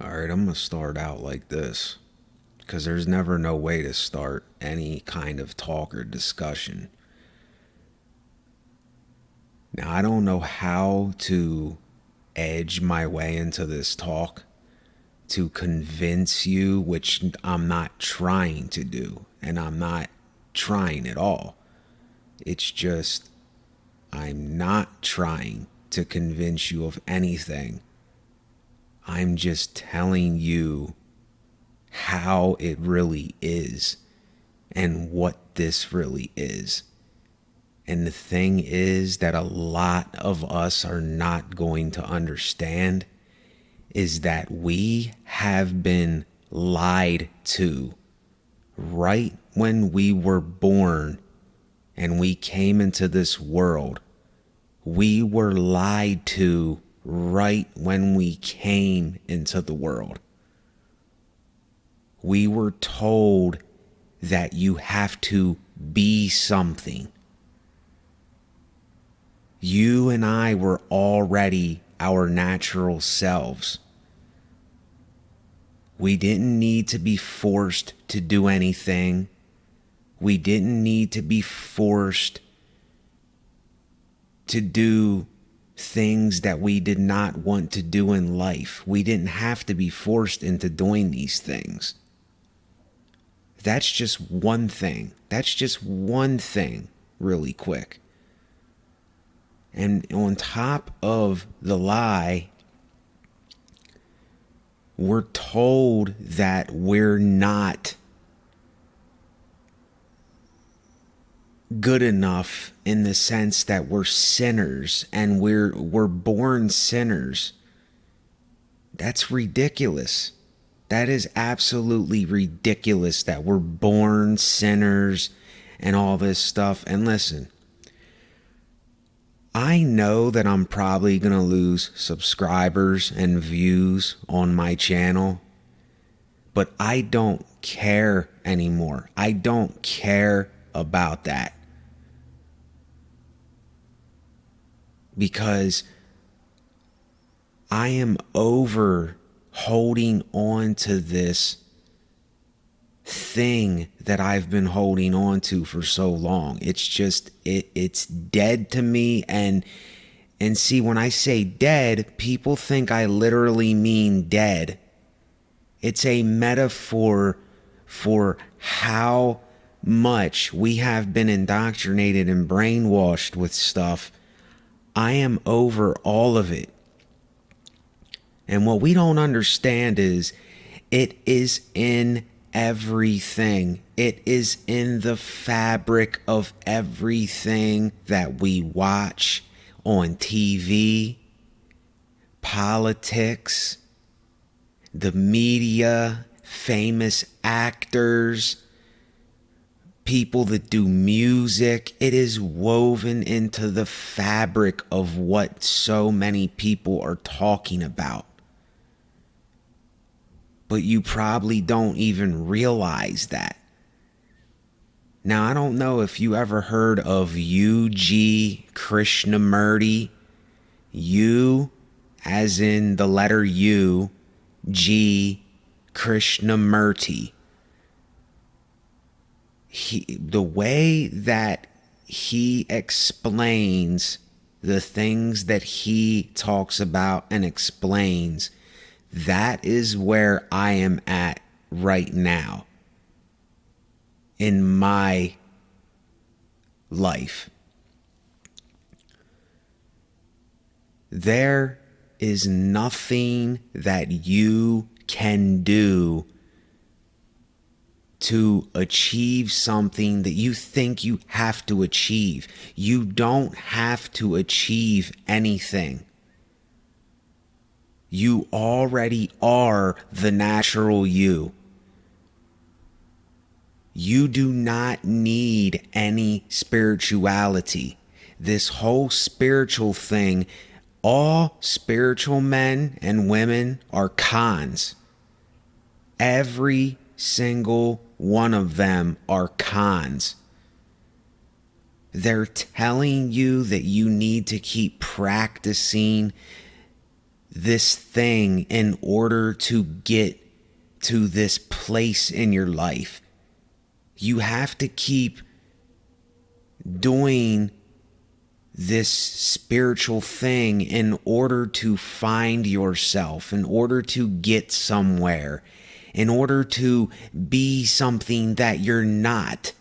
Alright, I'm gonna start out like this, because there's never no way to start any kind of talk or discussion. Now, I don't know how to edge my way into this talk to convince you, which I'm not trying to do, and I'm not trying at all. It's just, I'm not trying to convince you of anything. I'm just telling you how it really is and what this really is. And the thing is that a lot of us are not going to understand is that we have been lied to right when we were born and we came into this world. We were lied to right when we came into the world. We were told that you have to be something. You and I were already our natural selves. We didn't need to be forced to do anything. We didn't need to be forced to do things that we did not want to do in life. We didn't have to be forced into doing these things. That's just one thing. That's just one thing, really quick. And on top of the lie, we're told that we're not good enough in the sense that we're sinners and we're born sinners. That's ridiculous. That is absolutely ridiculous that we're born sinners and all this stuff. And listen, I know that I'm probably going to lose subscribers and views on my channel, but I don't care anymore. I don't care about that. Because I am over holding on to this thing that I've been holding on to for so long. It's just, it's dead to me. And see, when I say dead, people think I literally mean dead. It's a metaphor for how much we have been indoctrinated and brainwashed with stuff. I am over all of it. And what we don't understand is it is in everything. It is in the fabric of everything that we watch on TV, politics, the media, famous actors, people that do music. It is woven into the fabric of what so many people are talking about. But you probably don't even realize that. Now, I don't know if you ever heard of U.G. Krishnamurti. U as in the letter U, G, Krishnamurti. The way that he explains the things that he talks about and explains, that is where I am at right now in my life. There is nothing that you can do to achieve something that you think you have to achieve. You don't have to achieve anything. You already are the natural you. You do not need any spirituality. This whole spiritual thing, all spiritual men and women are cons. Every single one of them are cons. They're telling you that you need to keep practicing this thing in order to get to this place in your life. You have to keep doing this spiritual thing in order to find yourself, in order to get somewhere, in order to be something that you're not.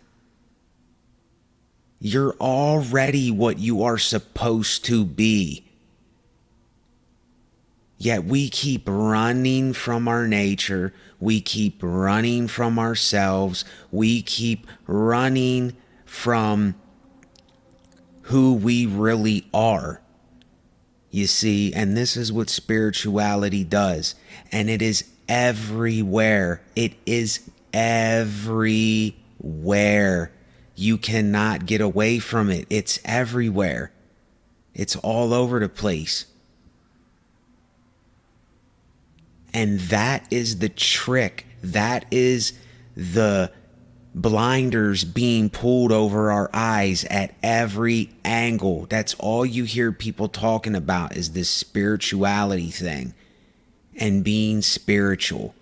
You're already what you are supposed to be. Yet we keep running from our nature. We keep running from ourselves. We keep running from who we really are. You see, and this is what spirituality does. And it is everywhere. It is everywhere. You cannot get away from it. It's everywhere. It's all over the place. And that is the trick. That is the blinders being pulled over our eyes at every angle. That's all you hear people talking about, is this spirituality thing and being spiritual.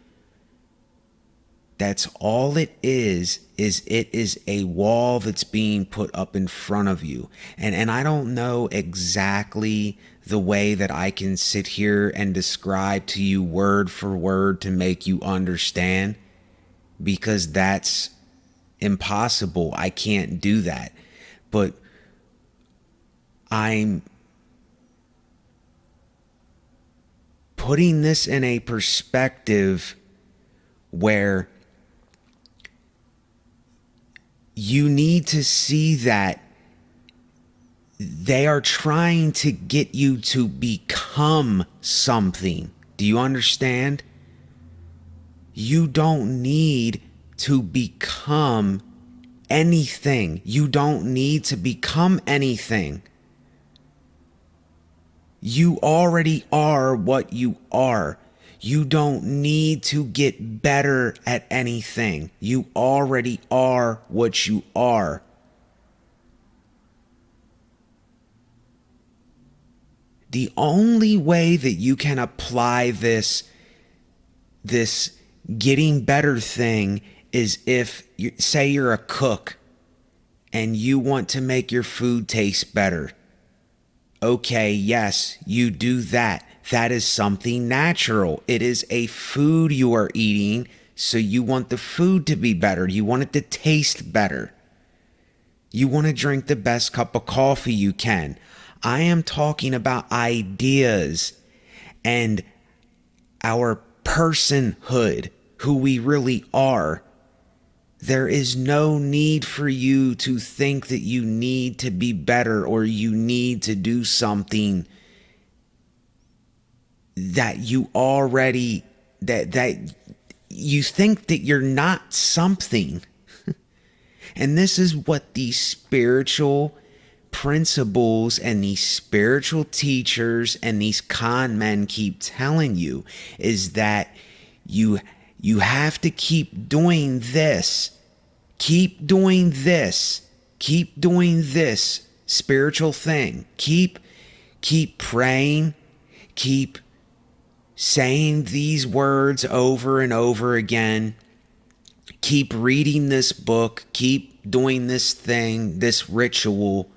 That's all it is it is a wall that's being put up in front of you. And I don't know exactly the way that I can sit here and describe to you word for word to make you understand, because that's impossible. I can't do that. But I'm putting this in a perspective where you need to see that they are trying to get you to become something. Do you understand? You don't need to become anything. You don't need to become anything. You already are what you are. You don't need to get better at anything. You already are what you are. The only way that you can apply this getting better thing is if you say you're a cook and you want to make your food taste better. Okay, yes, you do that. That is something natural. It is a food you are eating, so you want the food to be better. You want it to taste better. You want to drink the best cup of coffee you can. I am talking about ideas and our personhood, who we really are. There is no need for you to think that you need to be better or you need to do something that you already, that you think that you're not something. And this is what these spiritual principles and these spiritual teachers and these con men keep telling you, is that you have to keep doing this. Keep doing this. Keep doing this spiritual thing. Keep praying. Keep saying these words over and over again. Keep reading this book. Keep doing this thing, this ritual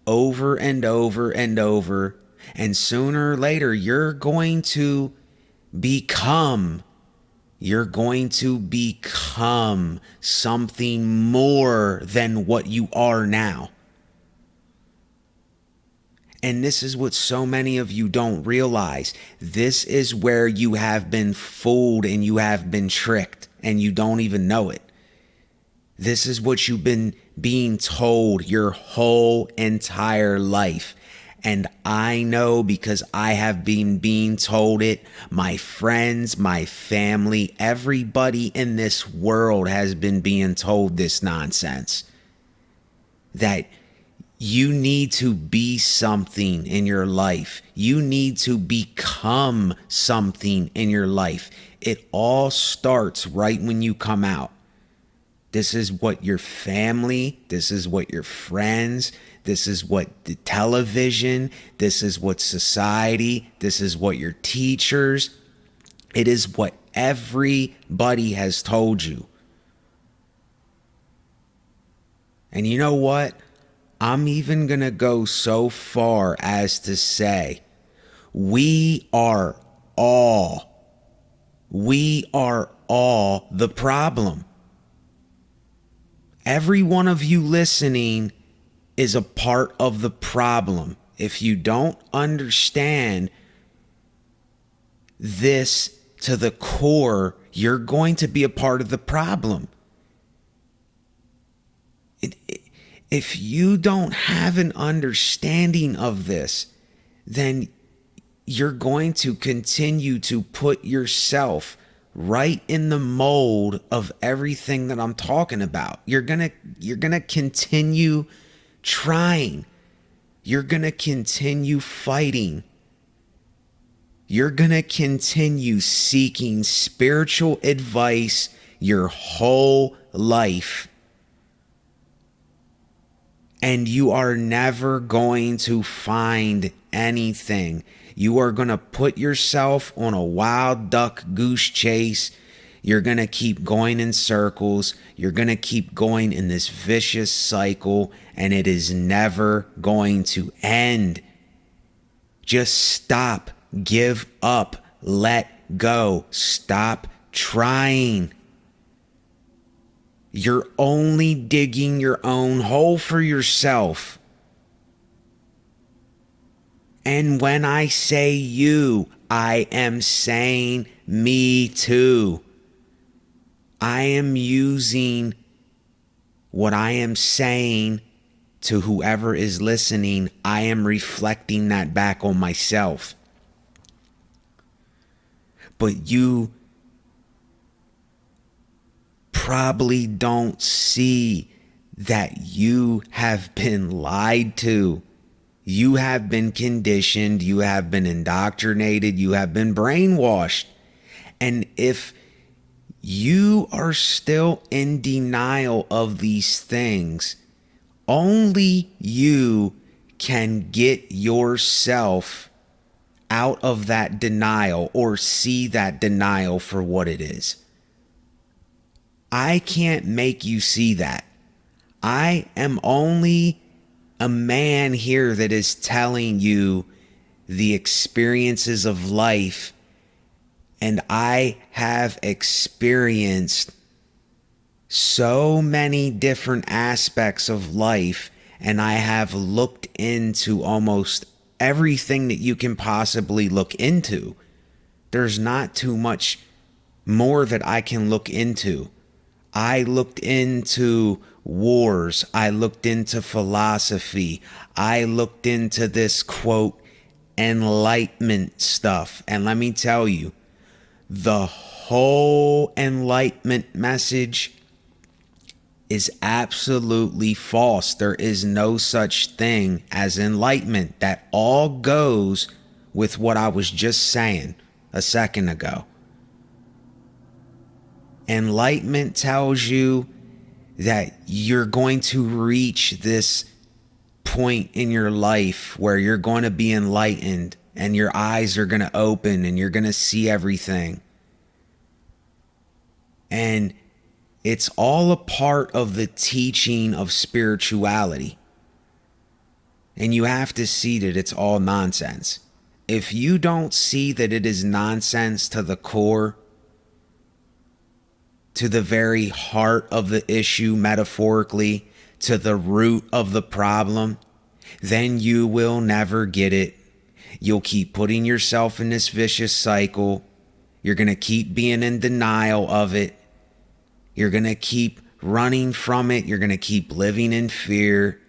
over and over and over. And sooner or later, you're going to become something more than what you are now. And this is what so many of you don't realize. This is where you have been fooled and you have been tricked and you don't even know it. This is what you've been being told your whole entire life. And I know, because I have been being told it. My friends, my family, everybody in this world has been being told this nonsense. That you need to be something in your life. You need to become something in your life. It all starts right when you come out. This is what your family, this is what your friends, This is what the television, this is what society, this is what your teachers, it is what everybody has told you. And you know what? I'm even going to go so far as to say we are all the problem. Every one of you listening is a part of the problem. If you don't understand this to the core, you're going to be a part of the problem. If you don't have an understanding of this, then you're going to continue to put yourself right in the mold of everything that I'm talking about. You're going to continue trying. You're going to continue fighting. You're going to continue seeking spiritual advice your whole life. And you are never going to find anything. You are going to put yourself on a wild duck goose chase. You're going to keep going in circles. You're going to keep going in this vicious cycle, and it is never going to end. Just stop. Give up. Let go. Stop trying. You're only digging your own hole for yourself. And when I say you, I am saying me too. I am using what I am saying to whoever is listening. I am reflecting that back on myself. But you probably don't see that you have been lied to. You have been conditioned. You have been indoctrinated. You have been brainwashed. And if you are still in denial of these things, only you can get yourself out of that denial or see that denial for what it is. I can't make you see that. I am only a man here that is telling you the experiences of life, and I have experienced so many different aspects of life, and I have looked into almost everything that you can possibly look into. There's not too much more that I can look into. I looked into wars. I looked into philosophy. I looked into this, quote, enlightenment stuff. And let me tell you, the whole enlightenment message is absolutely false. There is no such thing as enlightenment. That all goes with what I was just saying a second ago. Enlightenment tells you that you're going to reach this point in your life where you're going to be enlightened and your eyes are going to open and you're going to see everything. And it's all a part of the teaching of spirituality. And you have to see that it's all nonsense. If you don't see that it is nonsense to the core, to the very heart of the issue, metaphorically, to the root of the problem, then you will never get it. You'll keep putting yourself in this vicious cycle. You're going to keep being in denial of it. You're going to keep running from it. You're going to keep living in fear.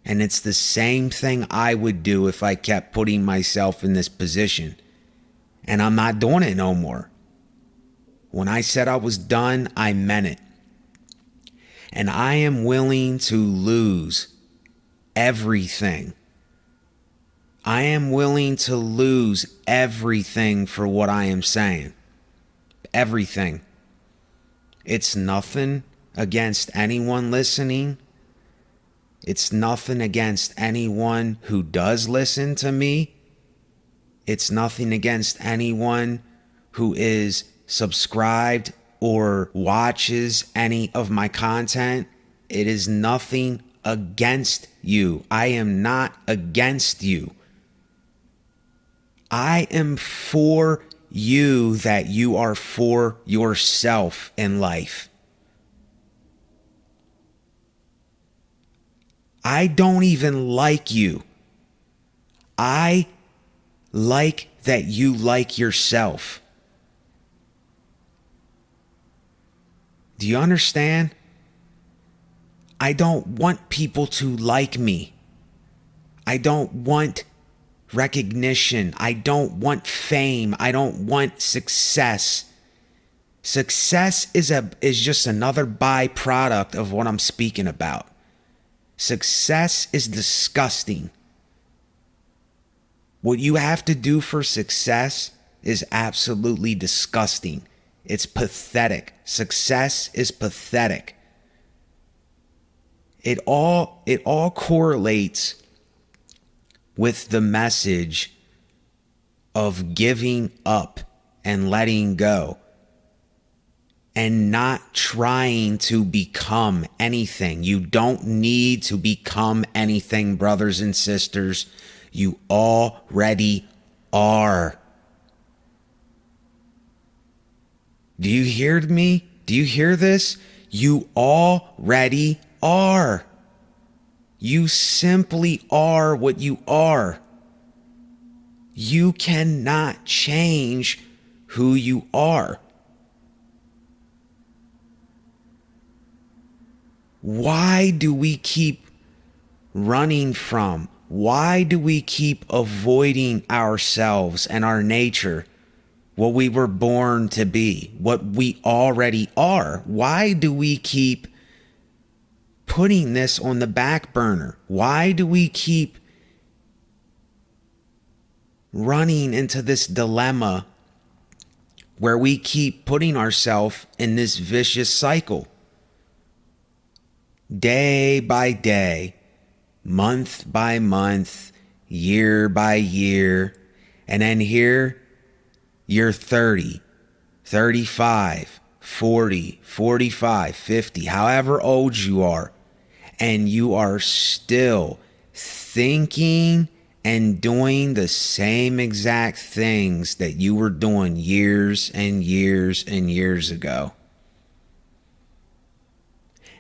And it's the same thing I would do if I kept putting myself in this position. And I'm not doing it no more. When I said I was done, I meant it. And I am willing to lose everything. I am willing to lose everything for what I am saying. Everything. It's nothing against anyone listening. It's nothing against anyone who does listen to me. It's nothing against anyone who is subscribed or watches any of my content. It is nothing against you. I am not against you. I am for you that you are for yourself in life. I don't even like you. I like that you like yourself. Do you understand? I don't want people to like me. I don't want recognition. I don't want fame. I don't want success. Success is just another byproduct of what I'm speaking about. Success is disgusting. What you have to do for success is absolutely disgusting. It's pathetic. Success is pathetic. It all correlates with the message of giving up and letting go and not trying to become anything. You don't need to become anything, brothers and sisters. You already are. Do you hear me? Do you hear this? You already are. You simply are what you are. You cannot change who you are. Why do we keep running from? Why do we keep avoiding ourselves and our nature, what we were born to be, what we already are? Why do we keep putting this on the back burner? Why do we keep running into this dilemma where we keep putting ourselves in this vicious cycle? Day by day, month by month, year by year, and then here you're 30, 35, 40, 45, 50, however old you are, and you are still thinking and doing the same exact things that you were doing years and years and years ago.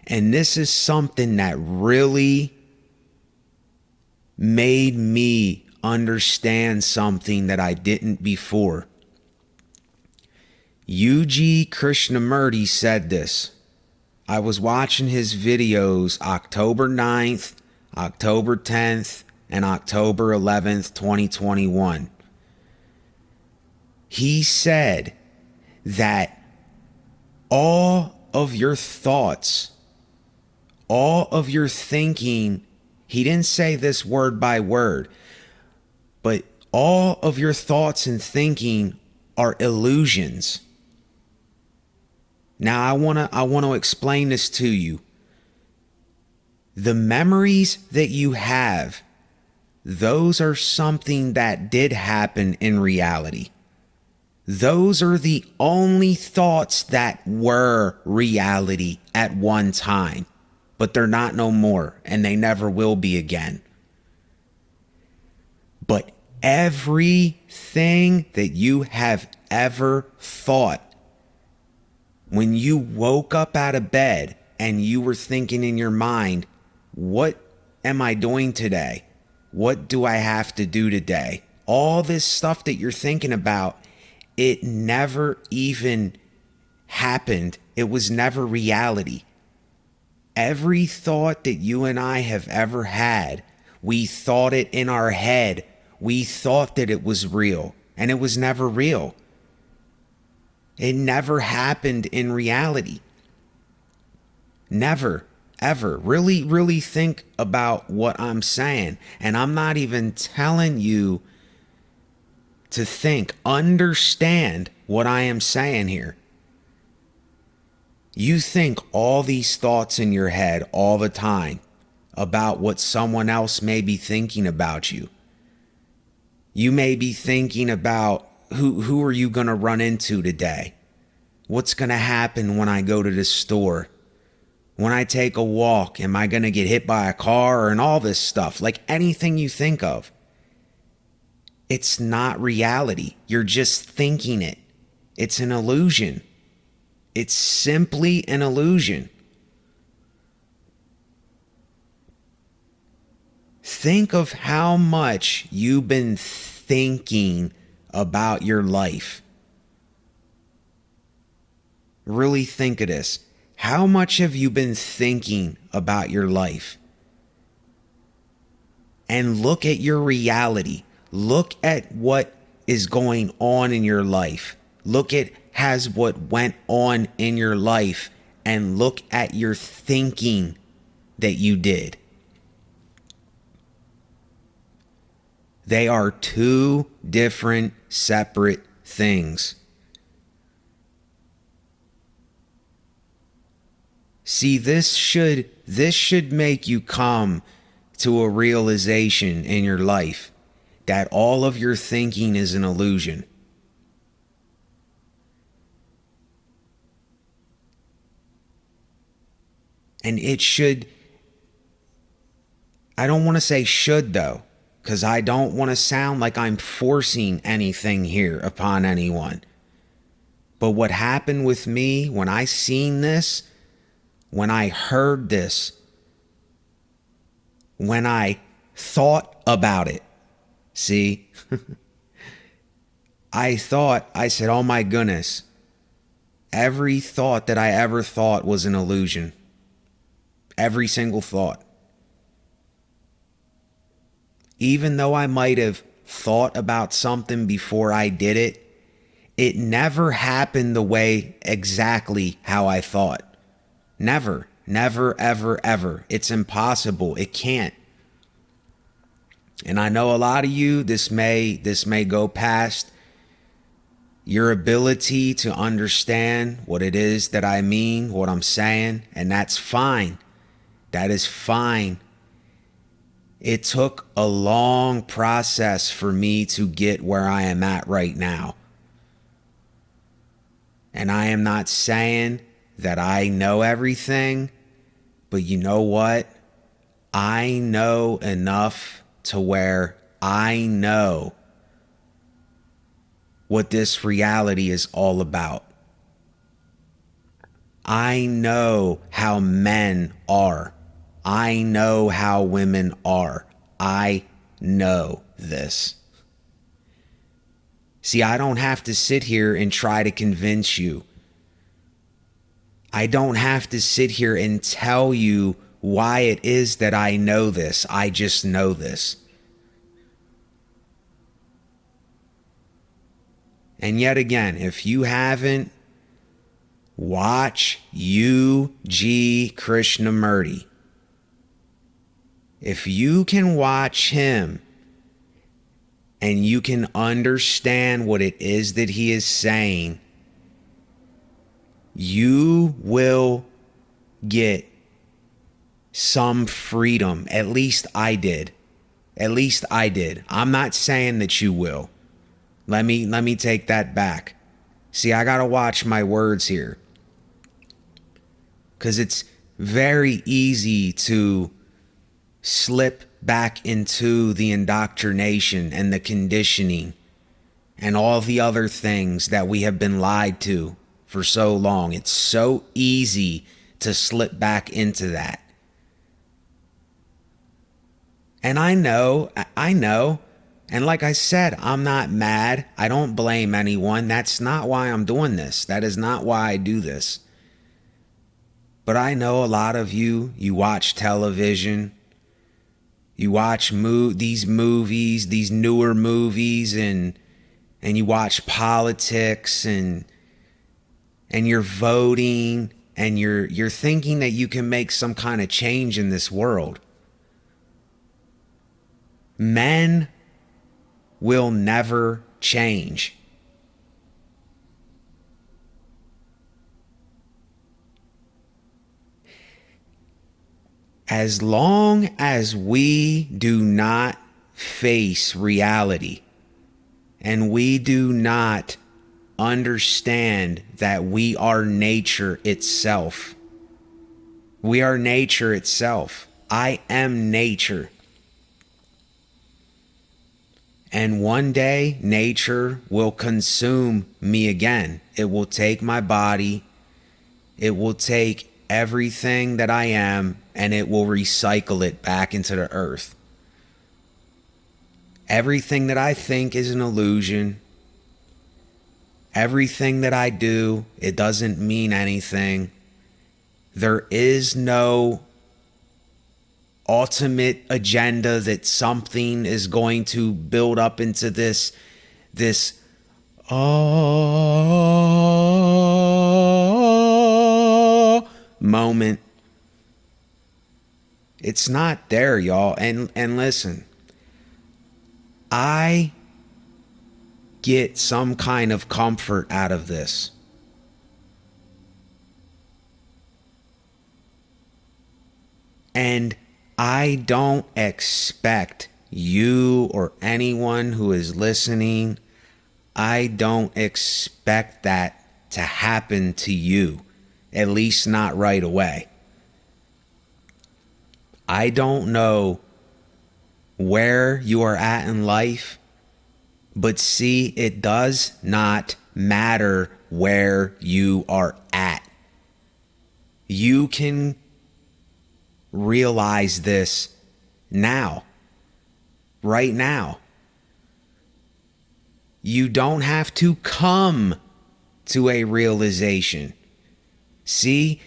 And this is something that really made me understand something that I didn't before. UG Krishnamurti said this. I was watching his videos October 9th, October 10th, and October 11th, 2021. He said that all of your thoughts, all of your thinking, he didn't say this word by word, but all of your thoughts and thinking are illusions. Now I want to explain this to you. The memories that you have, those are something that did happen in reality. Those are the only thoughts that were reality at one time. But they're not no more, and they never will be again. But everything that you have ever thought, when you woke up out of bed and you were thinking in your mind, what am I doing today? What do I have to do today? All this stuff that you're thinking about, it never even happened. It was never reality. Every thought that you and I have ever had, we thought it in our head. We thought that it was real, and it was never real. It never happened in reality. Never, ever. Really, really think about what I'm saying. And I'm not even telling you to think. Understand what I am saying here. You think all these thoughts in your head all the time about what someone else may be thinking about you. You may be thinking about who are you going to run into today? What's going to happen when I go to the store? When I take a walk, am I going to get hit by a car? And all this stuff, like anything you think of. It's not reality. You're just thinking it. It's an illusion. It's simply an illusion. Think of how much you've been thinking about your life. Really think of this. How much have you been thinking about your life? And look at your reality. Look at what is going on in your life. Look at what went on in your life, and look at your thinking that you did. They are two different, separate things. See, this should make you come to a realization in your life that all of your thinking is an illusion. And it should, I don't want to say should though, because I don't want to sound like I'm forcing anything here upon anyone. But what happened with me when I seen this, when I heard this, when I thought about it, see, I said, oh my goodness, every thought that I ever thought was an illusion. Every single thought. Even though I might have thought about something before I did it, it never happened the way exactly how I thought. Never, ever, ever. It's impossible. It can't. And I know a lot of you, this may go past your ability to understand what it is that I mean, what I'm saying, and that's fine. That is fine. It took a long process for me to get where I am at right now. And I am not saying that I know everything, but you know what? I know enough to where I know what this reality is all about. I know how men are. I know how women are. I know this. See, I don't have to sit here and try to convince you. I don't have to sit here and tell you why it is that I know this. I just know this. And yet again, if you haven't, watch U.G. Krishnamurti. If you can watch him and you can understand what it is that he is saying, you will get some freedom. At least I did. I'm not saying that you will. Let me take that back. See, I gotta watch my words here. 'Cause it's very easy to slip back into the indoctrination and the conditioning and all the other things that we have been lied to for so long. It's so easy to slip back into that. And I know. And like I said, I'm not mad. I don't blame anyone. That's not why I'm doing this. That is not why I do this. But I know a lot of you watch television. You watch these movies, these newer movies, and you watch politics, and you're voting, and you're thinking that you can make some kind of change in this world. Men will never change. as long as we do not face reality and we do not understand that we are nature itself. We are nature itself. I am nature. And one day, nature will consume me again. It will take my body. It will take everything that I am, and it will recycle it back into the earth. Everything that I think is an illusion. Everything that I do, it doesn't mean anything. There is no ultimate agenda that something is going to build up into this moment. It's not there, y'all. And listen, I get some kind of comfort out of this. And I don't expect you or anyone who is listening, I don't expect that to happen to you, at least not right away. I don't know where you are at in life, but see, it does not matter where you are at. You can realize this now, right now. You don't have to come to a realization. See,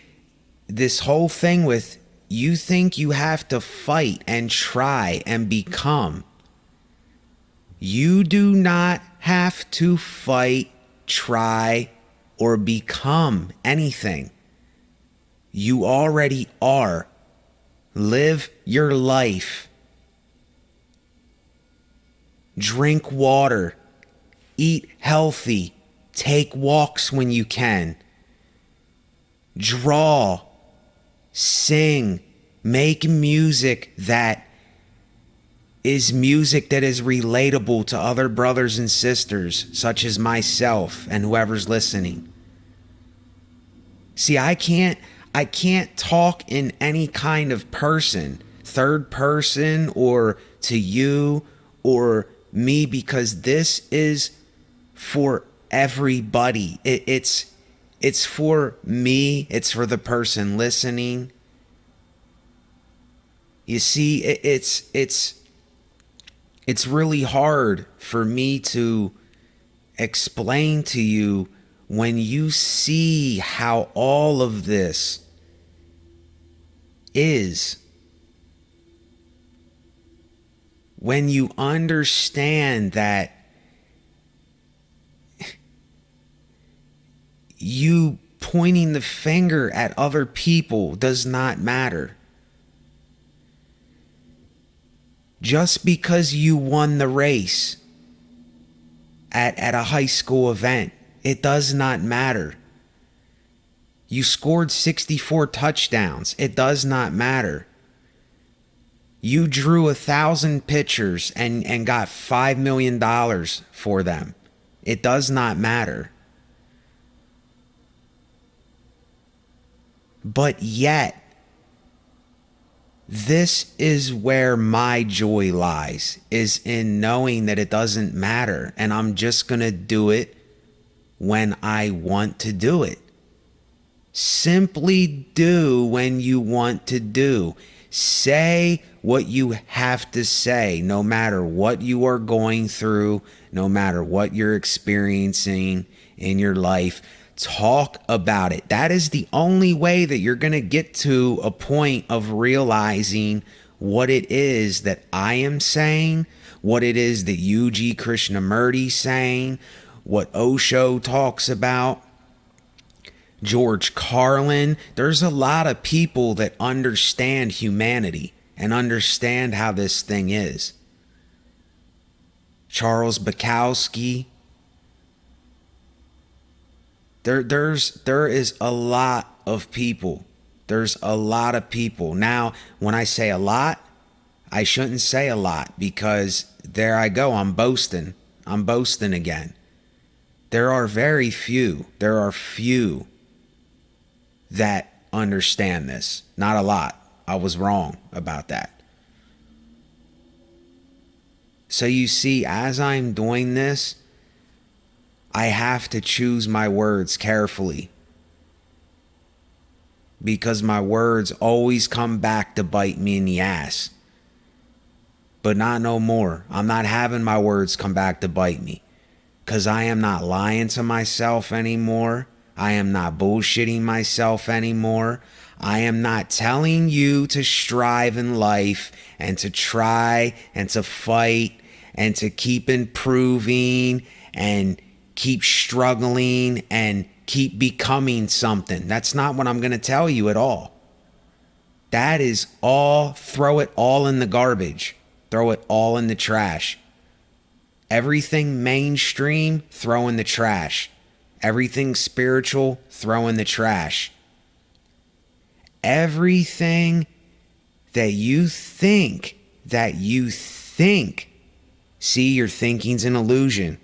this whole thing with you think you have to fight and try and become. You do not have to fight, try, or become anything. You already are. Live your life. Drink water. Eat healthy. Take walks when you can. Draw. Sing. Make music that is relatable to other brothers and sisters, such as myself and whoever's listening. See, I can't talk in any kind of person, third person, or to you or me, because this is for everybody. It's for me. It's for the person listening. You see, it's really hard for me to explain to you when you see how all of this is. When you understand that you pointing the finger at other people does not matter. Just because you won the race at a high school event, it does not matter. You scored 64 touchdowns. It does not matter. You drew 1,000 pictures and got $5 million for them. It does not matter. But yet, this is where my joy lies, is in knowing that it doesn't matter. And I'm just going to do it when I want to do it. Simply do when you want to do. Say what you have to say, no matter what you are going through, no matter what you're experiencing in your life. Talk about it. That is the only way that you're going to get to a point of realizing what it is that I am saying, what it is that U.G. Krishnamurti's saying, what Osho talks about, George Carlin. There's a lot of people that understand humanity and understand how this thing is. Charles Bukowski. There is a lot of people There's a lot of people. Now, when I say a lot, I shouldn't say a lot, because there I go. I'm boasting. I'm boasting again. There are very few. There are few that understand this. Not a lot. I was wrong about that. So you see, as I'm doing this, I have to choose my words carefully, because my words always come back to bite me in the ass. But not no more. I'm not having my words come back to bite me, because I am not lying to myself anymore. I am not bullshitting myself anymore. I am not telling you to strive in life and to try and to fight and to keep improving and keep struggling and keep becoming something. That's not what I'm going to tell you at all. That is all, throw it all in the garbage. Throw it all in the trash. Everything mainstream, throw in the trash. Everything spiritual, throw in the trash. Everything that you think, see, your thinking's an illusion.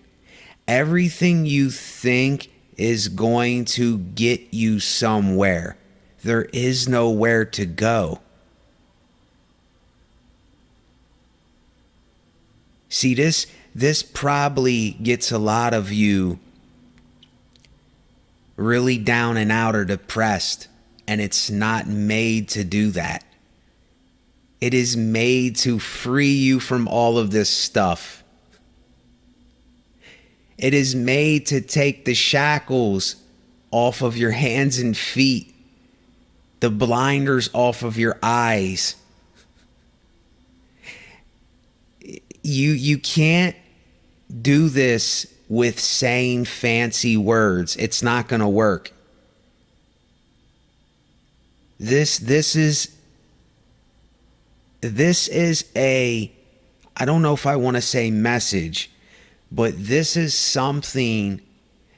Everything you think is going to get you somewhere. There is nowhere to go. See, this probably gets a lot of you really down and out or depressed, and it's not made to do that. It is made to free you from all of this stuff. It is made to take the shackles off of your hands and feet, the blinders off of your eyes. You can't do this with saying fancy words. It's not going to work. This is a, I don't know if I want to say message, but this is something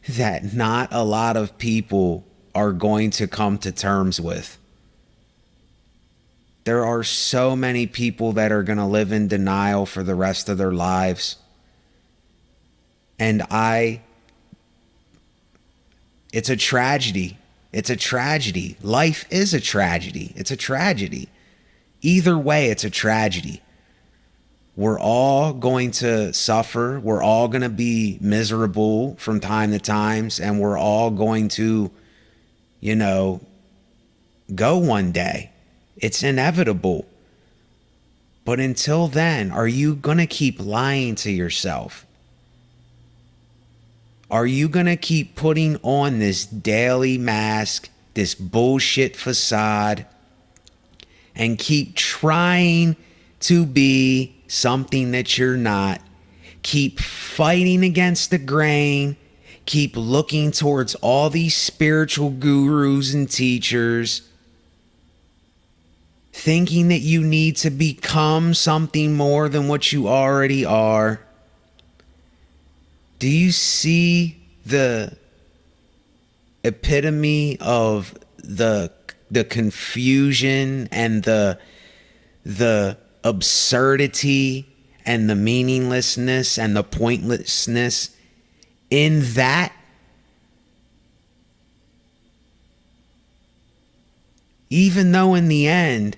that not a lot of people are going to come to terms with. There are so many people that are going to live in denial for the rest of their lives. And it's a tragedy. It's a tragedy. Life is a tragedy. It's a tragedy. Either way, it's a tragedy. We're all going to suffer. We're all going to be miserable from time to time. And we're all going to, go one day. It's inevitable. But until then, are you going to keep lying to yourself? Are you going to keep putting on this daily mask, this bullshit facade, and keep trying to be something that you're not? Keep fighting against the grain. Keep looking towards all these spiritual gurus and teachers, thinking that you need to become something more than what you already are. Do you see the epitome of the confusion and the absurdity and the meaninglessness and the pointlessness in that? Even though in the end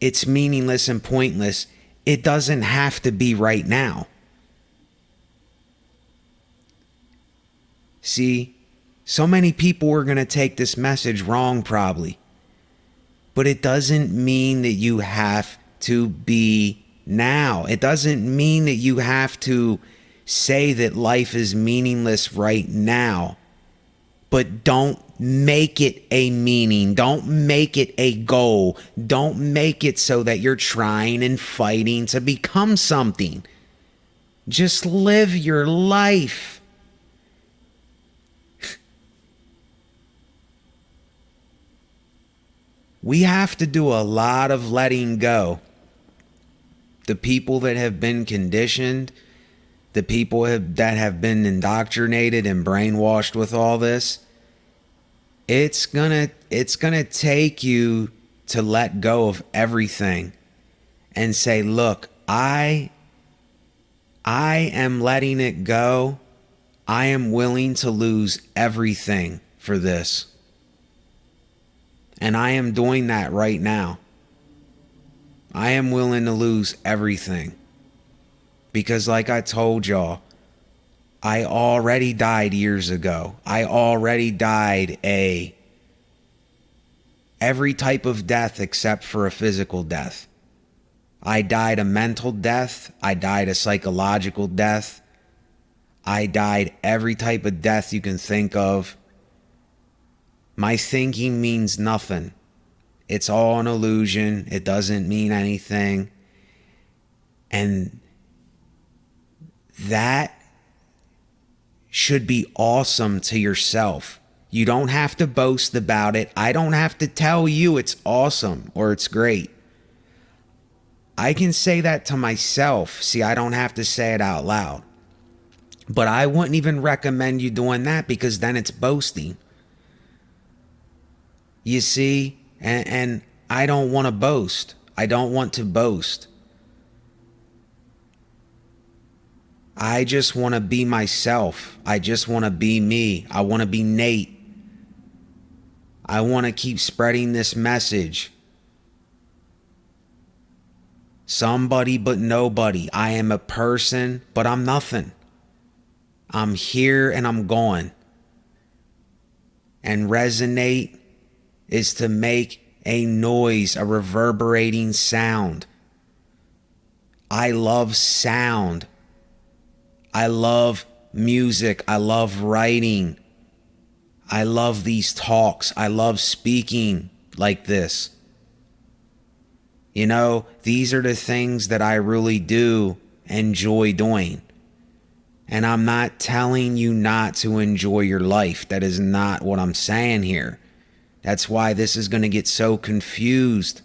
it's meaningless and pointless, it doesn't have to be right now. See, so many people are going to take this message wrong probably. But it doesn't mean that you have to be now. It doesn't mean that you have to say that life is meaningless right now. But don't make it a meaning. Don't make it a goal. Don't make it so that you're trying and fighting to become something. Just live your life. We have to do a lot of letting go. The people that have been conditioned, the people that have been indoctrinated and brainwashed with all this, It's gonna take you to let go of everything and say, look, I am letting it go. I am willing to lose everything for this. And I am doing that right now. I am willing to lose everything. Because like I told y'all, I already died years ago. I already died every type of death except for a physical death. I died a mental death. I died a psychological death. I died every type of death you can think of. My thinking means nothing. It's all an illusion. It doesn't mean anything. And that should be awesome to yourself. You don't have to boast about it. I don't have to tell you it's awesome or it's great. I can say that to myself. See, I don't have to say it out loud. But I wouldn't even recommend you doing that because then it's boasting. You see? And I don't want to boast. I don't want to boast. I just want to be myself. I just want to be me. I want to be Nate. I want to keep spreading this message. Somebody but nobody. I am a person, but I'm nothing. I'm here and I'm gone. And resonate is to make a noise, a reverberating sound. I love sound. I love music. I love writing. I love these talks. I love speaking like this. You know, these are the things that I really do enjoy doing. And I'm not telling you not to enjoy your life. That is not what I'm saying here. That's why this is going to get so confused.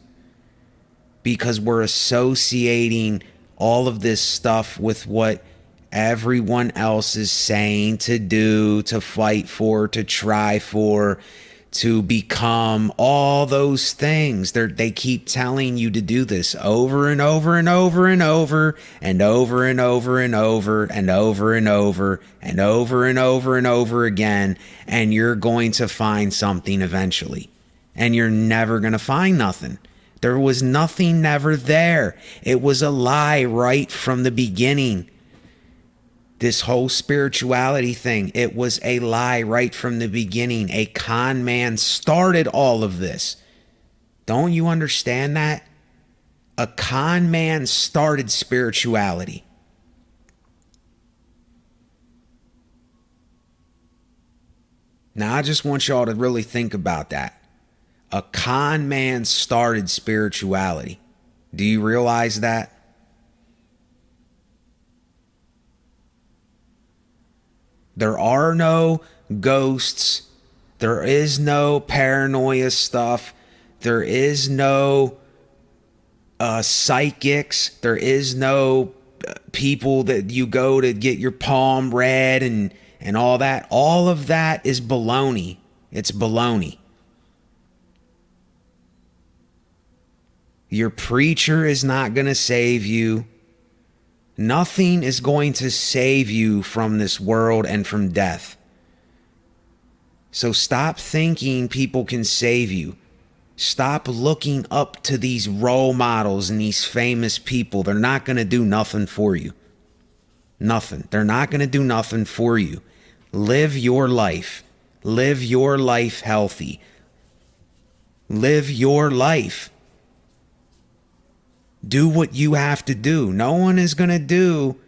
Because we're associating all of this stuff with what everyone else is saying to do, to fight for, to try for, to become, all those things. They keep telling you to do this over and over and over and over and over and over and over and over and over and over and over and over again, and you're going to find something eventually. And you're never going to find nothing. There was nothing never there. It was a lie right from the beginning. This whole spirituality thing, it was a lie right from the beginning. A con man started all of this. Don't you understand that? A con man started spirituality. Now, I just want y'all to really think about that. A con man started spirituality. Do you realize that? There are no ghosts. There is no paranoia stuff. There is no psychics. There is no people that you go to get your palm read and all that. All of that is baloney. It's baloney. Your preacher is not going to save you. Nothing is going to save you from this world and from death. So stop thinking people can save you. Stop looking up to these role models and these famous people. They're not going to do nothing for you. Nothing. They're not going to do nothing for you. Live your life. Live your life healthy. Live your life. Do what you have to do. No one is going to do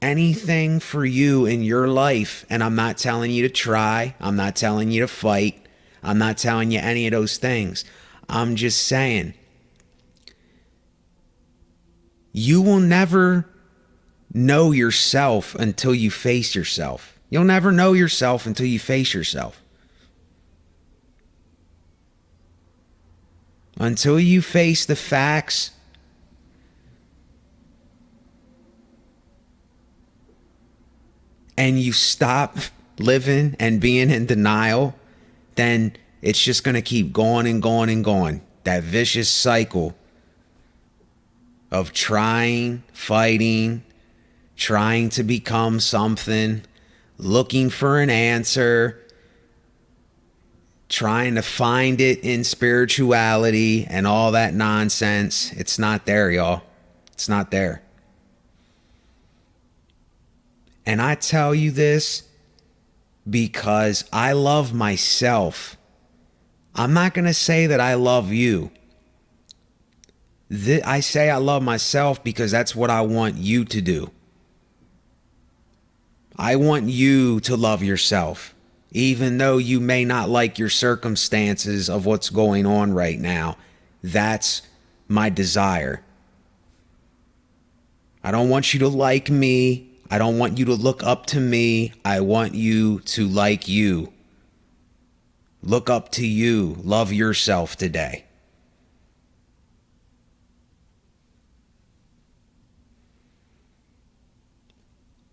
anything for you in your life. And I'm not telling you to try. I'm not telling you to fight. I'm not telling you any of those things. I'm just saying, you will never know yourself until you face yourself. You'll never know yourself until you face yourself. Until you face the facts, and you stop living and being in denial then it's just going to keep going and going and going. That vicious cycle of trying, fighting, trying to become something, looking for an answer, trying to find it in spirituality and all that nonsense. It's not there, y'all. It's not there. And I tell you this because I love myself. I'm not going to say that I love you. I say I love myself because that's what I want you to do. I want you to love yourself, even though you may not like your circumstances of what's going on right now. That's my desire. I don't want you to like me. I don't want you to look up to me. I want you to like you. Look up to you. Love yourself today.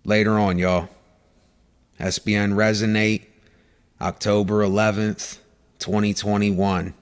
Later on, y'all. SBN Resonate, October 11th, 2021.